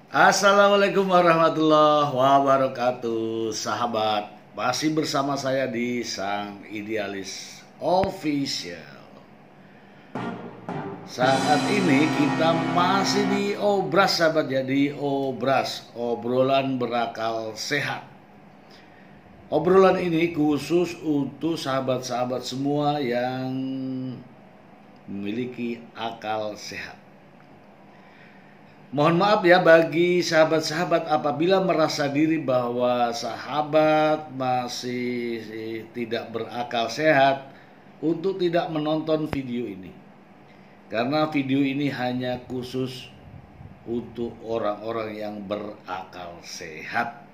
Assalamualaikum warahmatullahi wabarakatuh. Sahabat, masih bersama saya di Sang Idealis Official. Saat ini kita masih di Obras, sahabat, jadi Obras, obrolan berakal sehat. Obrolan ini khusus untuk sahabat-sahabat semua yang memiliki akal sehat. Mohon maaf ya bagi sahabat-sahabat apabila merasa diri bahwa sahabat masih tidak berakal sehat untuk tidak menonton video ini. Karena video ini hanya khusus untuk orang-orang yang berakal sehat.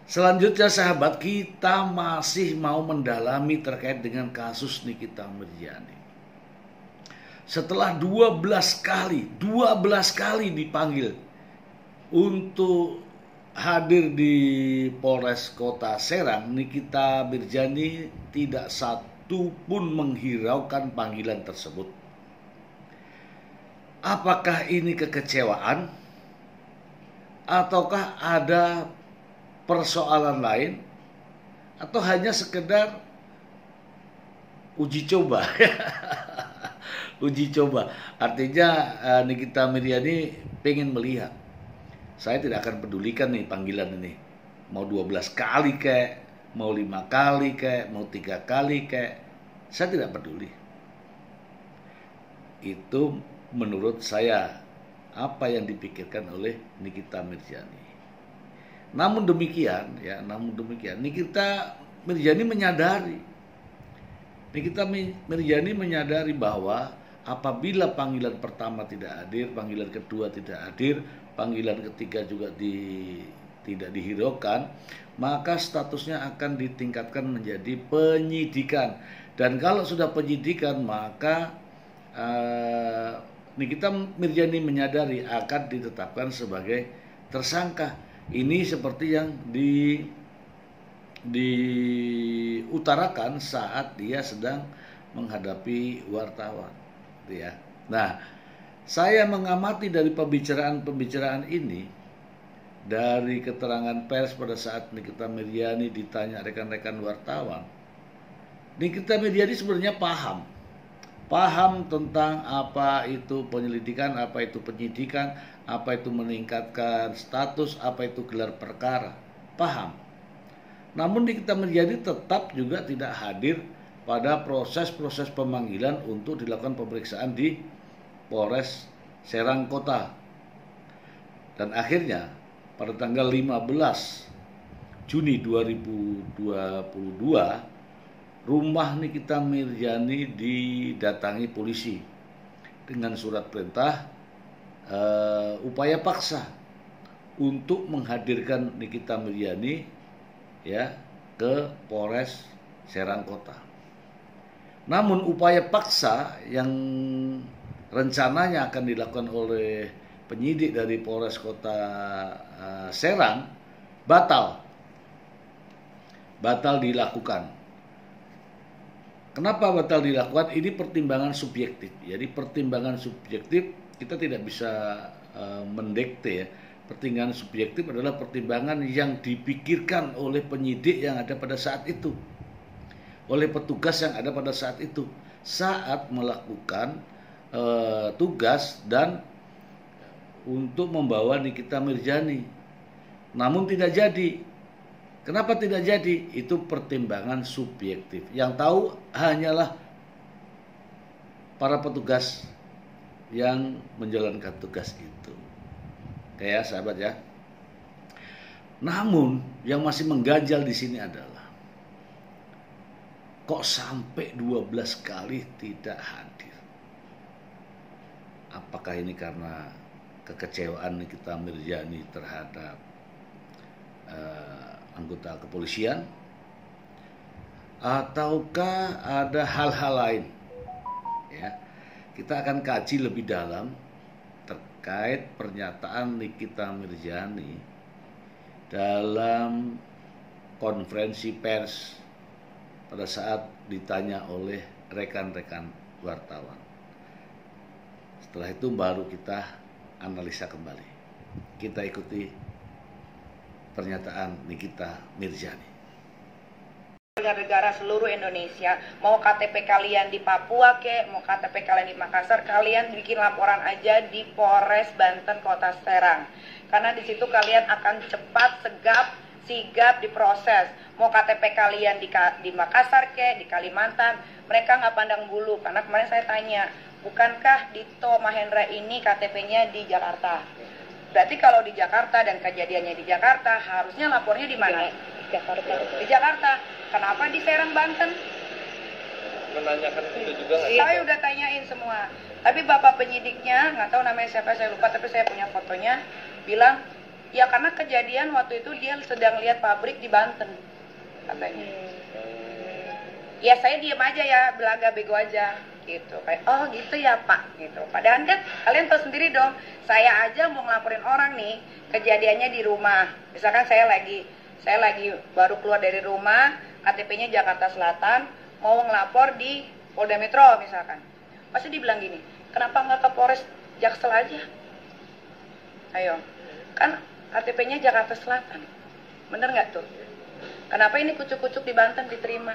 Selanjutnya sahabat, kita masih mau mendalami terkait dengan kasus Nikita Mirzani. Setelah 12 kali dipanggil untuk hadir di Polres Kota Serang, Nikita Mirzani tidak satu pun menghiraukan panggilan tersebut. Apakah ini kekecewaan? Ataukah ada persoalan lain? Atau hanya sekedar uji coba? Uji coba, artinya Nikita Mirzani pengen melihat. Saya tidak akan pedulikan nih panggilan ini, mau 12 kali kek, mau 5 kali kek, mau 3 kali kek, saya tidak peduli. Itu menurut saya apa yang dipikirkan oleh Nikita Mirzani. Namun demikian, Nikita Mirzani menyadari bahwa apabila panggilan pertama tidak hadir, panggilan kedua tidak hadir, panggilan ketiga juga tidak dihiraukan, maka statusnya akan ditingkatkan menjadi penyidikan. Dan kalau sudah penyidikan, maka Nikita Mirzani menyadari akan ditetapkan sebagai tersangka. Ini seperti yang diutarakan saat dia sedang menghadapi wartawan. Ya. Nah, saya mengamati dari pembicaraan ini, dari keterangan pers pada saat Nikita Mirzani ditanya rekan-rekan wartawan, Nikita Mirzani sebenarnya paham tentang apa itu penyelidikan, apa itu penyidikan, apa itu meningkatkan status, apa itu gelar perkara, paham. Namun Nikita Mirzani tetap juga tidak hadir pada proses-proses pemanggilan untuk dilakukan pemeriksaan di Polres Serang Kota. Dan akhirnya pada tanggal 15 Juni 2022, rumah Nikita Mirzani didatangi polisi dengan surat perintah upaya paksa untuk menghadirkan Nikita Mirzani ya ke Polres Serang Kota. Namun upaya paksa yang rencananya akan dilakukan oleh penyidik dari Polres Kota Serang batal dilakukan. Kenapa batal dilakukan? Ini pertimbangan subjektif. Jadi pertimbangan subjektif kita tidak bisa mendikte ya. Pertimbangan subjektif adalah pertimbangan yang dipikirkan oleh penyidik yang ada pada saat itu, oleh petugas yang ada pada saat itu, saat melakukan tugas dan untuk membawa Nikita Mirzani. Namun tidak jadi. Kenapa tidak jadi? Itu pertimbangan subjektif. Yang tahu hanyalah para petugas yang menjalankan tugas itu. Kayak sahabat ya. Namun yang masih mengganjal di sini adalah kok sampai 12 kali tidak hadir? Apakah ini karena kekecewaan Nikita Mirzani terhadap anggota kepolisian? Ataukah ada hal-hal lain? Ya, kita akan kaji lebih dalam terkait pernyataan Nikita Mirzani dalam konferensi pers pada saat ditanya oleh rekan-rekan wartawan. Setelah itu baru kita analisa kembali. Kita ikuti pernyataan Nikita Mirzani. Negara seluruh Indonesia, mau KTP kalian di Papua mau KTP kalian di Makassar, kalian bikin laporan aja di Polres Banten Kota Serang. Karena di situ kalian akan cepat, sigap diproses. Mau KTP kalian di Makassar di Kalimantan, mereka nggak pandang bulu. Karena kemarin saya tanya, bukankah Dito Mahendra ini KTP-nya di Jakarta? Berarti kalau di Jakarta dan kejadiannya di Jakarta, harusnya lapornya di mana? Di Jakarta. Kenapa di Serang, Banten? Menanyakan itu juga nggak? Saya udah tanyain semua. Tapi bapak penyidiknya, nggak tahu namanya siapa, saya lupa, tapi saya punya fotonya, bilang, ya karena kejadian waktu itu dia sedang lihat pabrik di Banten, katanya. Ya saya diem aja ya, belaga bego aja, gitu. Kayak, oh gitu ya Pak, gitu. Padahal kan kalian tahu sendiri dong, saya aja mau ngelaporin orang nih, kejadiannya di rumah. Misalkan saya lagi baru keluar dari rumah, KTP-nya Jakarta Selatan, mau ngelapor di Polda Metro misalkan. Pasti dibilang gini, kenapa nggak ke Polres Jaksel aja? Ayo, kan KTP-nya Jakarta Selatan. Bener nggak tuh? Kenapa ini kucuk-kucuk di Banten diterima?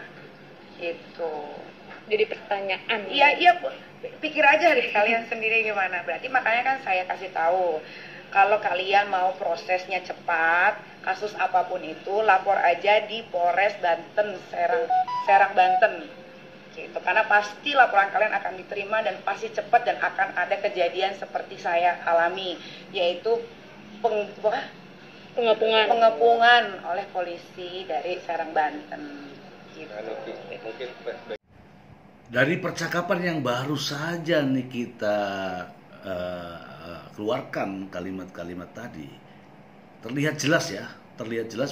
Itu. Jadi pertanyaan. Iya, pikir aja deh kalian sendiri gimana. Berarti makanya kan saya kasih tahu, kalau kalian mau prosesnya cepat, kasus apapun itu, lapor aja di Polres Banten, Serang Banten. Gitu. Karena pasti laporan kalian akan diterima dan pasti cepat dan akan ada kejadian seperti saya alami, yaitu pengepungan oleh polisi dari Serang Banten. Gitu. Dari percakapan yang baru saja nih kita keluarkan kalimat-kalimat tadi, terlihat jelas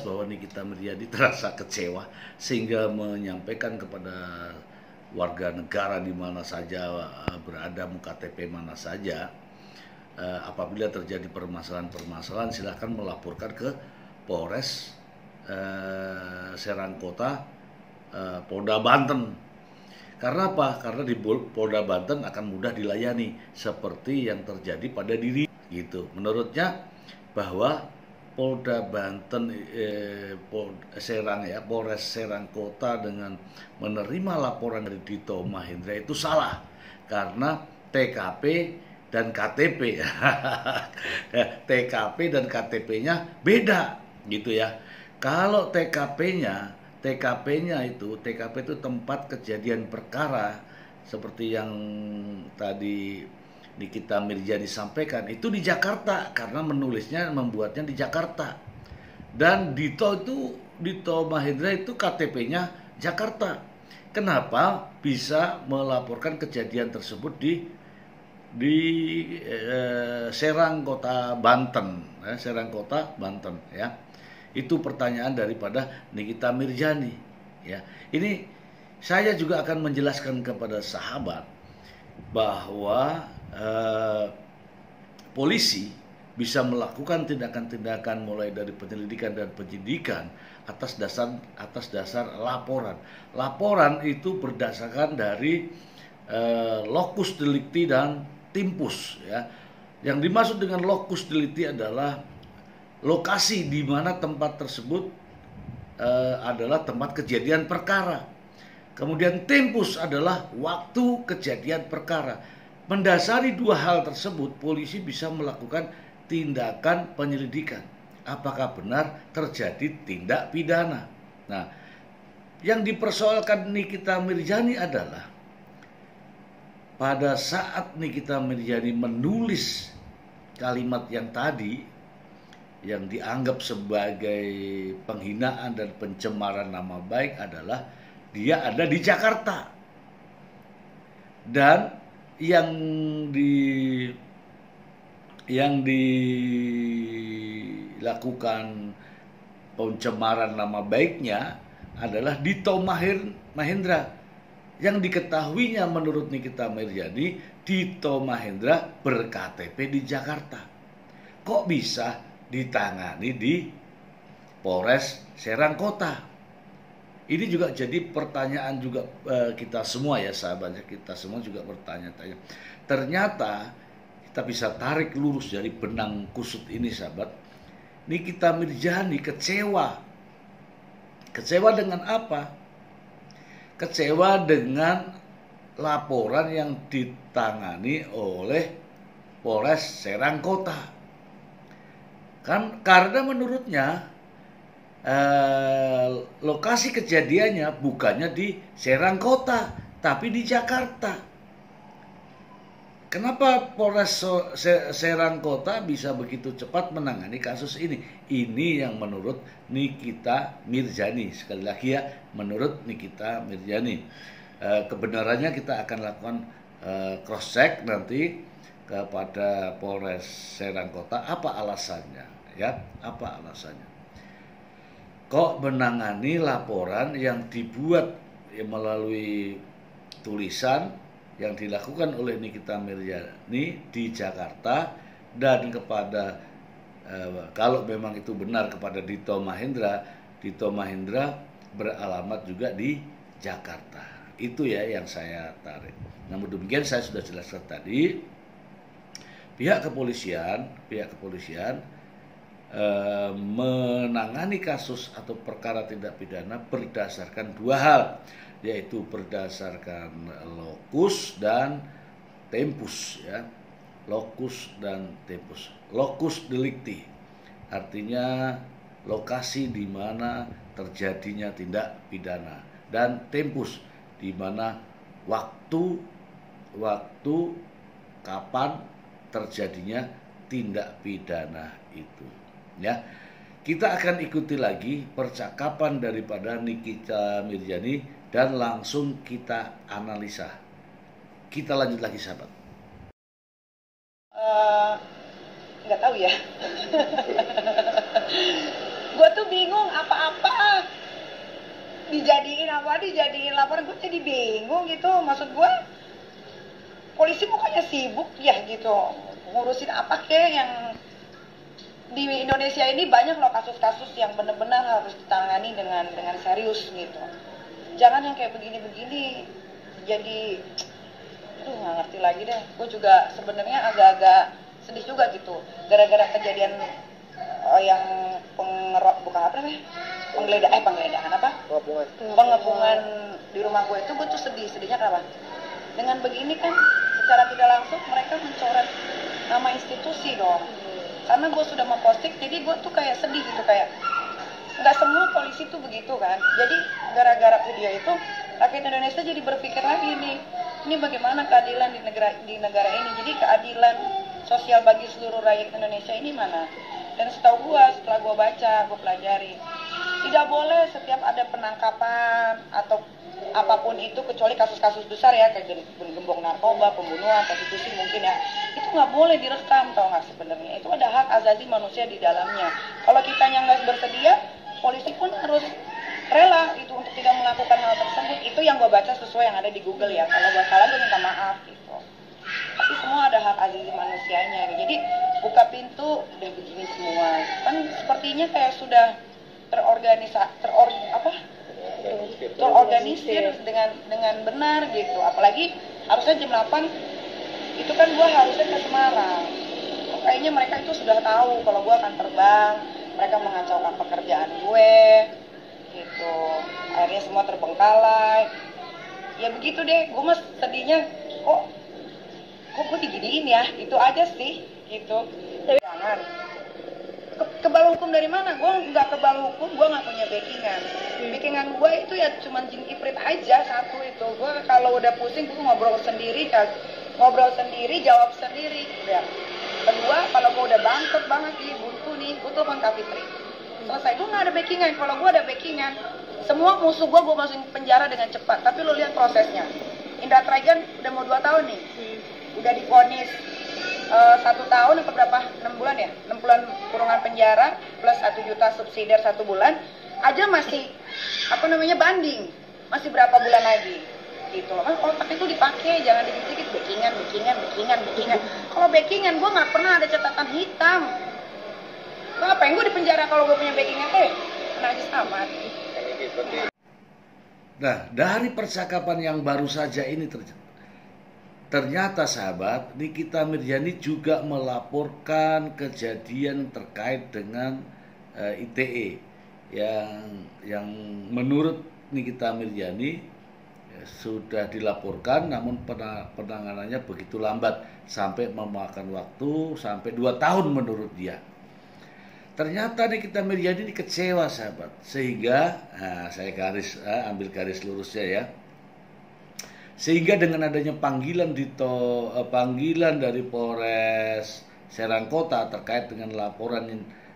bahwa Nikita Mirzani terasa kecewa sehingga menyampaikan kepada warga negara di mana saja berada, KTP mana saja, apabila terjadi permasalahan-permasalahan silahkan melaporkan ke Polres Serang Kota, Polda Banten. Karena apa? Karena di Polda Banten akan mudah dilayani seperti yang terjadi pada diri gitu. Menurutnya bahwa Polda Banten Polres Serang Kota dengan menerima laporan dari Dito Mahendra itu salah karena TKP dan KTP TKP dan KTP-nya beda gitu ya. Kalau TKP-nya itu tempat kejadian perkara seperti yang tadi Nikita Mirzani sampaikan, itu di Jakarta karena membuatnya di Jakarta. Dan Dito Mahendra itu KTP-nya Jakarta. Kenapa bisa melaporkan kejadian tersebut di Serang Kota Banten, ya. Itu pertanyaan daripada Nikita Mirzani, ya. Ini saya juga akan menjelaskan kepada sahabat bahwa polisi bisa melakukan tindakan-tindakan mulai dari penyelidikan dan penyidikan atas dasar laporan. Laporan itu berdasarkan dari locus delicti dan tempus, ya. Yang dimaksud dengan locus delicti adalah lokasi di mana tempat tersebut adalah tempat kejadian perkara. Kemudian tempus adalah waktu kejadian perkara. Mendasari dua hal tersebut, polisi bisa melakukan tindakan penyelidikan. Apakah benar terjadi tindak pidana? Nah, yang dipersoalkan Nikita Mirzani adalah pada saat Nikita Mirzani menulis kalimat yang tadi, yang dianggap sebagai penghinaan dan pencemaran nama baik adalah dia ada di Jakarta. Dan yang dilakukan pencemaran nama baiknya adalah Dito Mahendra. Yang diketahuinya menurut Nikita Mirzani, Dito Mahendra ber-KTP di Jakarta. Kok bisa ditangani di Polres Serang Kota? Ini juga jadi pertanyaan juga kita semua ya, sahabatnya, kita semua juga bertanya-tanya. Ternyata kita bisa tarik lurus dari benang kusut ini, sahabat. Nikita Mirzani kecewa. Kecewa dengan apa? Kecewa dengan laporan yang ditangani oleh Polres Serang Kota. Karena menurutnya lokasi kejadiannya bukannya di Serang Kota, tapi di Jakarta. Kenapa Polres Serang Kota bisa begitu cepat menangani kasus ini? Ini yang menurut Nikita Mirzani. Sekali lagi ya, menurut Nikita Mirzani. Kebenarannya kita akan lakukan cross check nanti kepada Polres Serang Kota. Apa alasannya? Ya, apa alasannya? Kok menangani laporan yang dibuat melalui tulisan yang dilakukan oleh Nikita Mirzani di Jakarta, dan kepada kalau memang itu benar kepada Dito Mahendra beralamat juga di Jakarta. Itu ya yang saya tarik. Namun demikian saya sudah jelaskan tadi, pihak kepolisian menangani kasus atau perkara tindak pidana berdasarkan dua hal, yaitu berdasarkan lokus dan tempus, ya. Lokus dan tempus. Lokus delicti artinya lokasi di mana terjadinya tindak pidana, dan tempus di mana waktu kapan terjadinya tindak pidana itu, ya. Kita akan ikuti lagi percakapan daripada Nikita Mirzani dan langsung kita analisa. Kita lanjut lagi, sahabat. Nggak tahu ya. Gue tuh bingung apa-apa. Dijadiin laporan, gue jadi bingung gitu. Maksud gue, polisi bukannya sibuk ya gitu, ngurusin apa kek yang di Indonesia ini. Banyak loh kasus-kasus yang benar-benar harus ditangani dengan serius gitu. Jangan yang kayak begini-begini. Jadi nggak ngerti lagi deh. Gue juga sebenarnya agak-agak sedih juga gitu, gara-gara kejadian yang penggeledahan pengepungan di rumah gue itu. Gue tuh sedihnya kenapa? Dengan begini kan secara tidak langsung mereka mencoret nama institusi dong. Karena gue sudah memposting, jadi gue tuh kayak sedih gitu, kayak nggak semua polisi tuh begitu kan. Jadi gara-gara video itu rakyat Indonesia jadi berpikir lagi nih, ini bagaimana keadilan di negara ini. Jadi keadilan sosial bagi seluruh rakyat Indonesia ini mana? Dan setahu gue, setelah gue baca, gue pelajari, tidak boleh setiap ada penangkapan atau apapun itu, kecuali kasus-kasus besar ya, kayak gembong narkoba, pembunuhan, prostitusi mungkin ya, itu nggak boleh direkam, tau nggak sebenarnya. Itu ada hak asasi manusia di dalamnya. Kalau kita yang nggak bersedia, polisi pun harus rela itu untuk tidak melakukan hal tersebut. Itu yang gue baca sesuai yang ada di Google ya. Kalau gue salah, gue minta maaf gitu. Tapi semua ada hak asasi manusianya. Jadi buka pintu udah begini semua. Kan sepertinya kayak sudah terorganisir dengan benar gitu. Apalagi harusnya jam 8 itu kan gue harusnya ke Semarang. Kayaknya mereka itu sudah tahu kalau gue akan terbang. Mereka mengacaukan pekerjaan gue gitu. Akhirnya semua terbengkalai. Ya begitu deh. Gue mah sedihnya kok gue diginiin ya. Itu aja sih gitu. Jangan kebal hukum dari mana? Gue nggak kebal hukum, gue nggak punya backingan. Backingan gue itu ya cuma Jin Iprit aja satu itu. Gue kalau udah pusing gue ngobrol sendiri, jawab sendiri. Ya. Kedua, kalau gue udah bangkrut banget nih, buntu nih, gue telepon Kak Fitri. Selesai, gue nggak ada backingan. Kalau gue ada backingan, semua musuh gue masukin penjara dengan cepat. Tapi lo lihat prosesnya. Indra Trajan udah mau 2 tahun nih, udah divonis 1 tahun atau berapa, 6 bulan ya, 6 bulan kurungan penjara plus 1 juta subsidiar 1 bulan aja masih banding, masih berapa bulan lagi gitu loh. Otak itu dipakai, jangan dikit-dikit backingan. Kalau backingan gue nggak pernah ada catatan hitam. Ngapain gue di penjara kalau gue punya backingan? Najis amat. Nah, dari percakapan yang baru saja ini terjadi, ternyata sahabat, Nikita Mirzani juga melaporkan kejadian terkait dengan ITE yang menurut Nikita Mirzani sudah dilaporkan, namun penanganannya begitu lambat sampai memakan waktu sampai 2 tahun menurut dia. Ternyata Nikita Mirzani ini kecewa sahabat, sehingga saya ambil garis lurusnya ya. Sehingga dengan adanya panggilan dari Polres Serang Kota terkait dengan laporan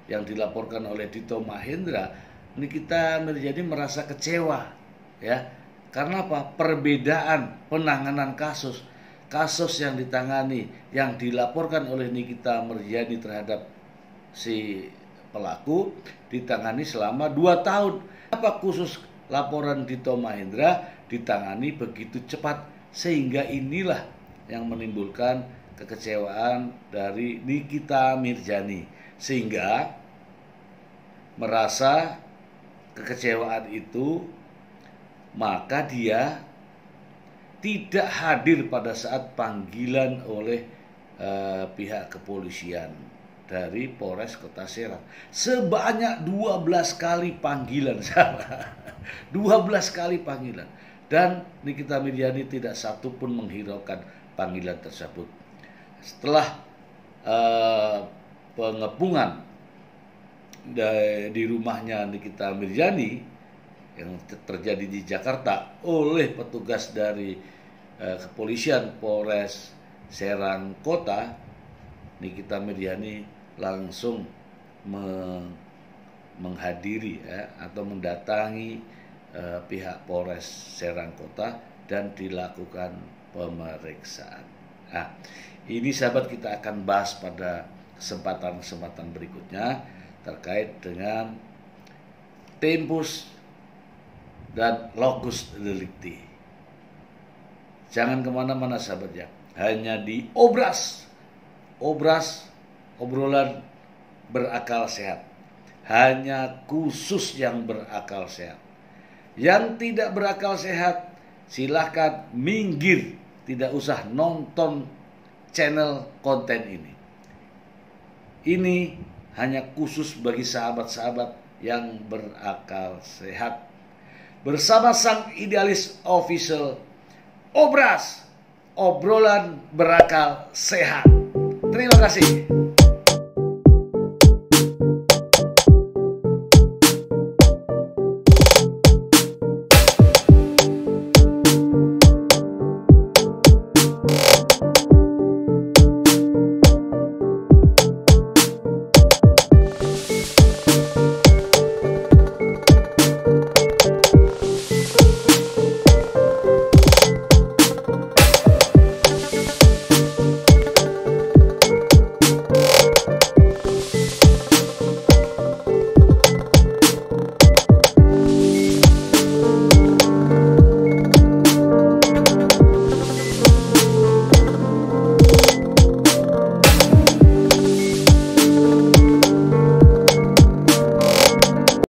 yang dilaporkan oleh Dito Mahendra, Nikita Mirzani merasa kecewa ya. Karena apa? Perbedaan penanganan kasus yang ditangani, yang dilaporkan oleh Nikita Mirzani terhadap si pelaku ditangani selama 2 tahun. Apa khusus laporan Dito Mahendra ditangani begitu cepat, sehingga inilah yang menimbulkan kekecewaan dari Nikita Mirzani, sehingga merasa kekecewaan itu, maka dia tidak hadir pada saat panggilan oleh pihak kepolisian dari Polres Kota Serang. Sebanyak 12 kali panggilan, 12 kali panggilan. Dan Nikita Mirzani tidak satu pun menghiraukan panggilan tersebut. Setelah pengepungan di rumahnya Nikita Mirzani yang terjadi di Jakarta oleh petugas dari kepolisian Polres Serang Kota, Nikita Mirzani langsung menghadiri atau mendatangi pihak Polres Serang Kota dan dilakukan pemeriksaan. Nah, ini sahabat kita akan bahas pada kesempatan berikutnya terkait dengan tempus dan locus delicti. Jangan kemana-mana sahabat ya, hanya di obras obrolan berakal sehat, hanya khusus yang berakal sehat. Yang tidak berakal sehat silahkan minggir, tidak usah nonton channel konten ini. Ini hanya khusus bagi sahabat-sahabat yang berakal sehat. Bersama sang idealis official, obras obrolan berakal sehat. Terima kasih.